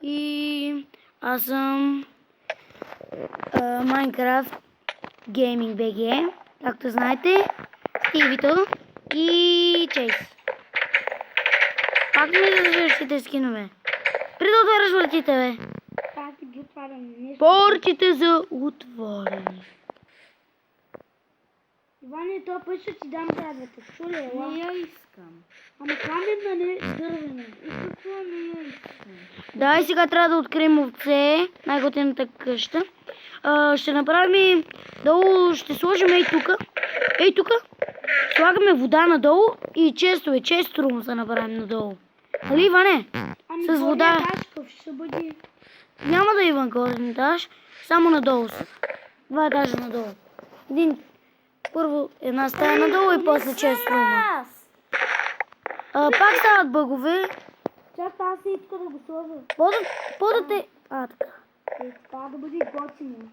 И аз съм Minecraft Gaming BG, както знаете, Стивито и Чейс. Пак ми да завършите скинове. Преди да отваряш вратите, бе. Аз ти ги отварям нещо. Портите за отворени. Иване, този път ще ти дам градата. Чули, ела? Не я искам. Ама каменна, не дървена. И какво не я искам? Да, и сега трябва да открием овце, най-готината къща. Ще направим долу, ще сложим ей тука. Ей тука. Слагаме вода надолу и честове, често се направим надолу. Нали, Иване? Ами, С вода. Ташков ще бъде. Няма да има горен етаж, само надолу. 2 етажа надолу. Първо една стая надолу и после често има. Пак стават бъгове. Чак аз се иска да го сложа. Подате... така. Това да бъде готино.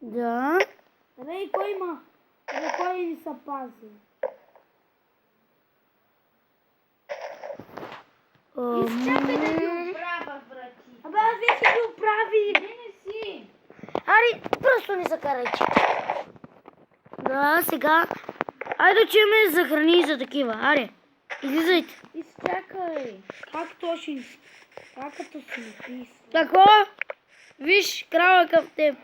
Да. Абе, кой има? Абе, кой ни се пази? Изчакай да ги оправя врати. Абе, аз вече ги оправих. Не си. Ари, просто не закарайте. Да, сега. Айде, че ме за храни и за такива. Аре, излизайте. Изчакай. Как точно? Как като си написал? Тако? Виж, крава към теб.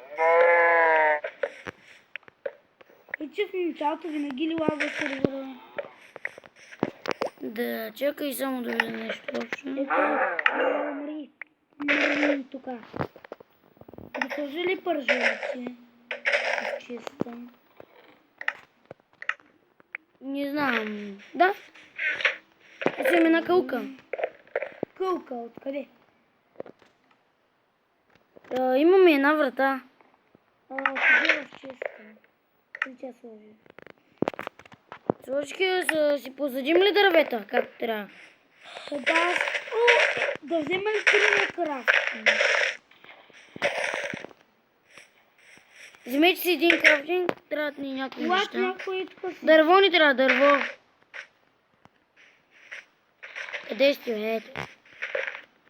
И че в началото винаги ли лага сервера? Да, чакай само да видя нещо общо. Ето, мри. Мри тука. Да сложи ли пържолици? Чиста. Не знам. Да? Ето има една кълка. Кълка, откъде? Имаме една врата. Сложи в чиста. И тя сложи. Сложки да си посадим ли дървета, както трябва? Да, да взема ли три на крафтинг? Вземете си един крафтинг, трябват ни някои Лак неща. някой тук си. Дърво ни трябва, дърво. Къде сте, бе? Ето.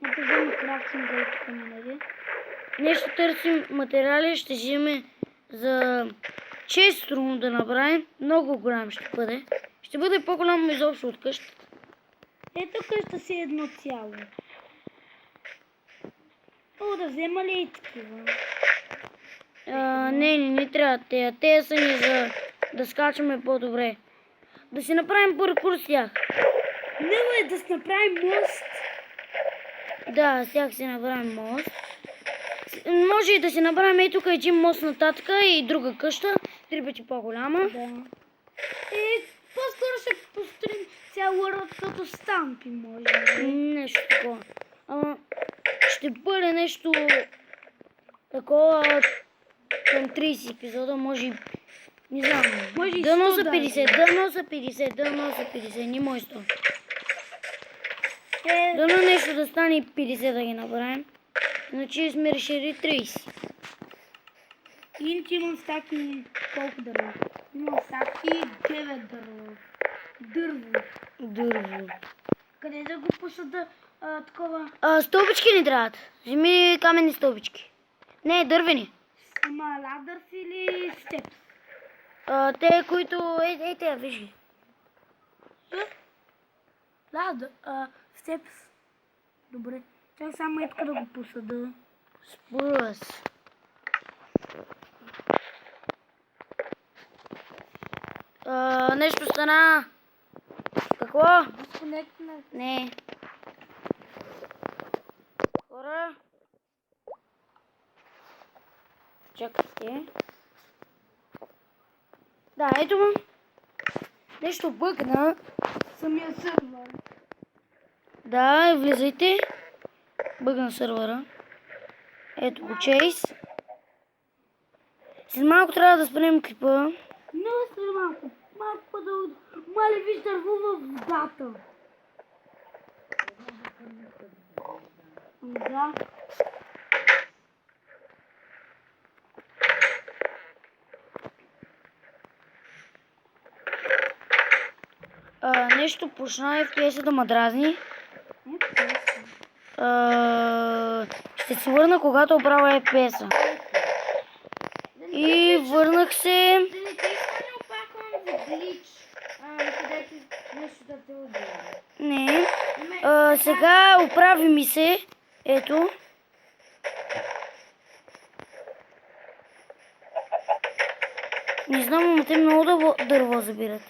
Да взема крафтинга и тук ми, нали? Нещо търсим материали, ще вземе за често да направим. Много голям ще бъде. Ще бъде по-голямо изобщо от къщата. Ето къща си едно цяло. О, да взема ли и такива? Не трябва тея. Тея са ни за да скачаме по-добре. Да си направим паркур с тях. Не, бе, да си направим мост. Да, с тях си направим мост. Може и да си направим и тук един мост нататък и друга къща. 3 пъти по-голяма. Да. По-скоро ще построим цяла род като стампи, може би. Нещо такова. Ще бъде нещо такова към 30 епизода, може и... Не знам. Може и Дано 100 за да 50, дано за 50, дано за 50, не може 100. Дано нещо да стане 50 да ги направим. Иначе сме решили 30. Иначе имам стаки колко дърво? Имам стаки 9 дърво. Дърво. Къде да го посада такова? Стълбички ни трябват. Вземи каменни стълбички. Не, дървени. Ама ладърс или степс? Те, които... те, виж ги. Степс. Добре. Чак само етка да го посада. Спрус. Нещо стана. Какво? Дисконектна. Не. Хора. Чакайте. Да, ето му. Нещо бъгна. Самия сървър. Да, влизайте. Бъгна сървъра. Ето го, Чейс. След малко трябва да спрем клипа. Не след малко. Малко да... Мале, виж дърво във водата. Да. Нещо почна FPS да ме дразни. Ето. Ще се върна, когато оправя FPS-а. И върнах се. Да не те изпълня опаквам за глич, където нещо да те убива. Не. Сега оправи ми се. Ето. Не знам, но те много дърво забират.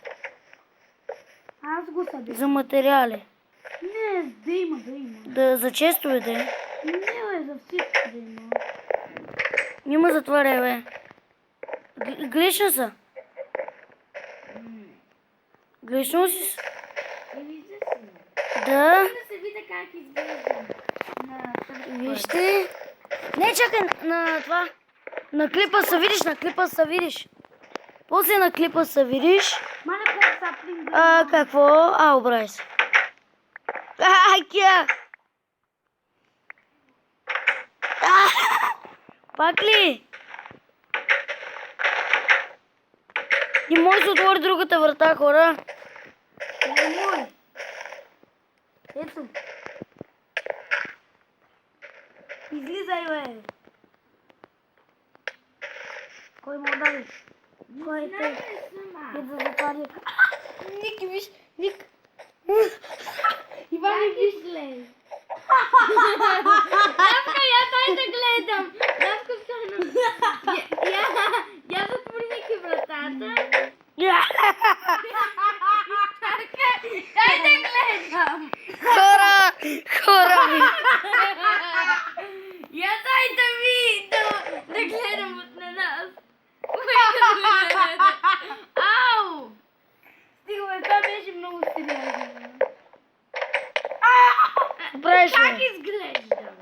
Аз го събирам. За материали. Не, да има. За честовете. Не, бе, за всичко да има. Няма затваряй, бе. Грешна са. Грешно си. И вижда си. Да. Да се видя как изглежда. Вижте. Не, чакай на това. На клипа се видиш, После на клипа се видиш. Мале, как саплин. Какво? Обрай се. Кя? Пак ли? Не може да се отвори другата врата, хора. Мой. Ето. Излизай, бе. Кой му удари? Кой е те? Ето да затваря. Ник, виж, Ник. Иван, виж. Гледай. Давка, я дай да гледам. Давка, стана. Я затвори Ники вратата. Дай да гледам. Хора ми. Я дай да ви да гледам от на нас. Ау! Стига, бе, това беше много сериозно. Правиш Как ли? изглеждам?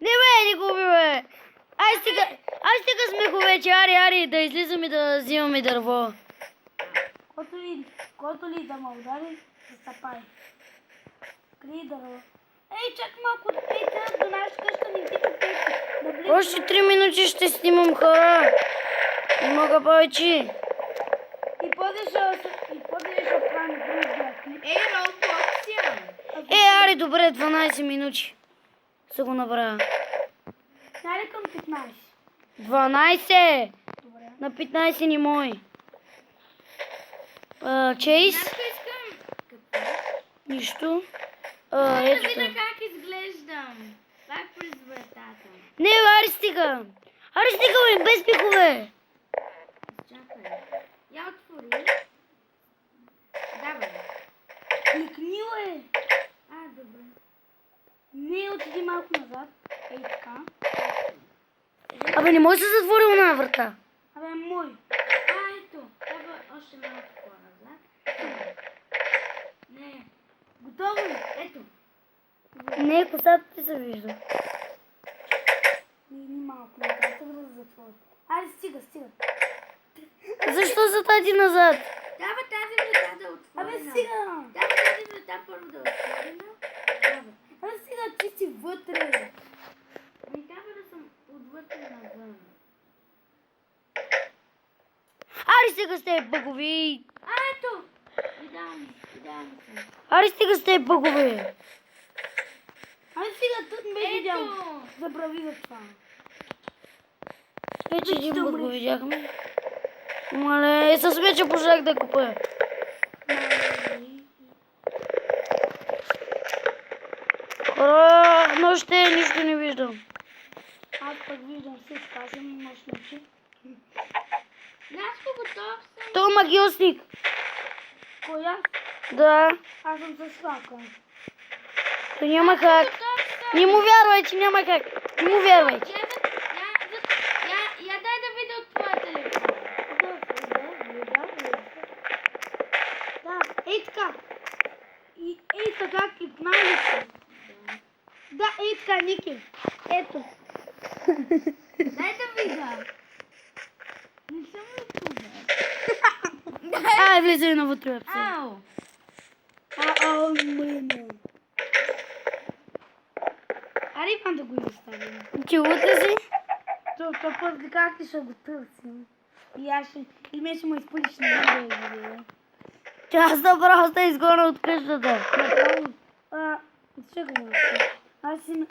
Не бе, не губи бе. Ай стига смехо вече, ари, да излизаме да взимаме дърво. Който ли да ме удари, се сапай. Крий дърво. Ей, чак малко, ей, трябва до нашата къща ни тича пейте. Да влезе. Още 3 минути ще снимам, хора. Не мога повече. И после ще оправим другия клип. Ей, Роблоксия! Ари, добре, 12 минути. Са го направя. Дали към 15. 12! Добре. На 15 ни мой. Чейс? Аз искам... Какво? Нищо. Да Ето видя те. как изглеждам. Пак през вратата. Не, бе, ари стига. Ари стига, бе, без пихове. Чакай. Я отвори. Давай. Кликни, бе. Добре. Не, отиди малко назад. Ей, така. Абе, не може да се затвори една врата. Абе, мой. Ето. Трябва още малко по-назад. Не. Готово ли? Ето. Не, костата ти се вижда. Не, малко назад, да се затвори. Айде, стига. Защо за тази назад? Дава тази врата да отворена. Абе, стига. Дава тази врата първо да отворена. Абе, стига, ти си вътре. Ами трябва да съм отвътре навън. Ари стига с тези бъгови. Ето! Идеално съм. Ари стига с тези бъгове. Абе, стига, тук ме видял. Ето! Забрави за това. Вече един път го видяхме. Мале, с вече пожелах да купя. Хора, нощте нищо не виждам. Аз пък виждам всичко, аз имам мощници. Наско готов съм. Той е магиосник. Коя? Да. Аз съм с фака. Той няма как. Готов съм. Не му вярвай, че няма как. Не му вярвайте. Я дай да видя от твоя телефон. Да, ей така. И ей така кликнали се. Да, ей така, Ники. Ето. Дай да видя. Не съм ютубър. Ай, влизай навътре. Ау. Мене. Аре, Иван да го изставим. Ти утре си? То после как ти ще го търсим? И аз ще... И ме ще му изпълниш на видео. Че аз направо сте изгона от къщата. Направо. Чакай малко. Аз си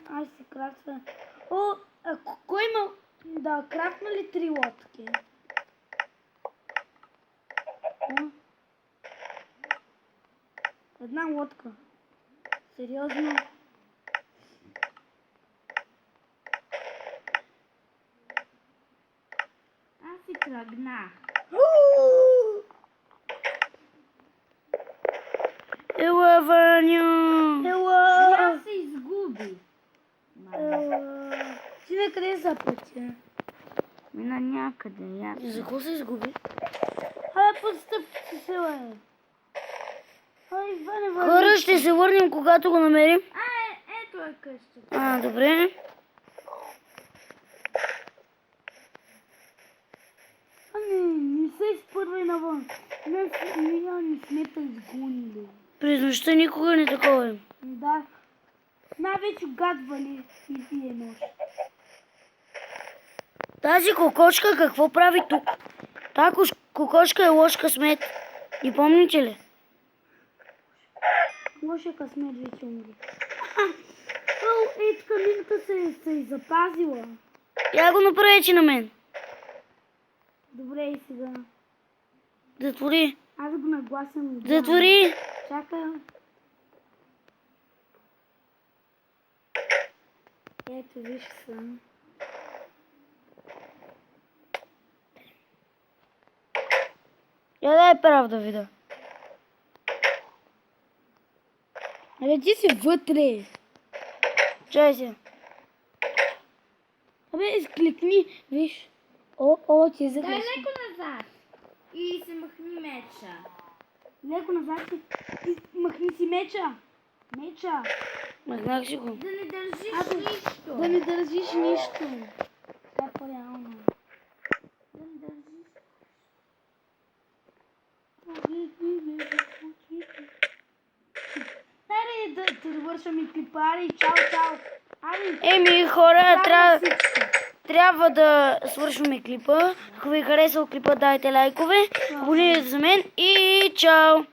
крафтвам. О, кой има? Да, крафтна ли 3 лодки? О. Една лодка. Сериозно? Аз си тръгнах. Ела, Ваню! Ела! Аз се изгуби. Ти на къде са пътя? Мина някъде, ясно. За какво се изгуби? Абе, под стъпките се лае. Ай, Ване, Хора, ще се върнем, когато го намерим. Ето е къщата. А, добре. Не се изпървай навън. Не сме те изгонили. През нощта никога не такова. Да. Най-вече гадвали и тия нощ. Тази кокошка какво прави тук? Тази кокошка е лош късмет. И помните ли? Лоша късмет вече умри. Тук минка се е запазила. Я го направи на мен. Добре, и сега. Затвори. Аз го нагласям. Затвори. Чакай. Ето, виж съм. Я дай прав да видя. Абе, ти си вътре. Чай се. Абе, изкликни. Виж. О, ти е Дай загреш. леко назад. И се махни меча. Леко назад и махни си меча. Меча. Махнах си го. Да не държиш Абе, нищо. Да не държиш нищо. Това е по-реално. Да не държиш. Дай да довършваме клипа. Ари, чао, чао. Ари, Еми, хора, давай всичко. трябва да свършваме клипа. Ако ви е харесал клипа, дайте лайкове, абонирайте за мен и чао!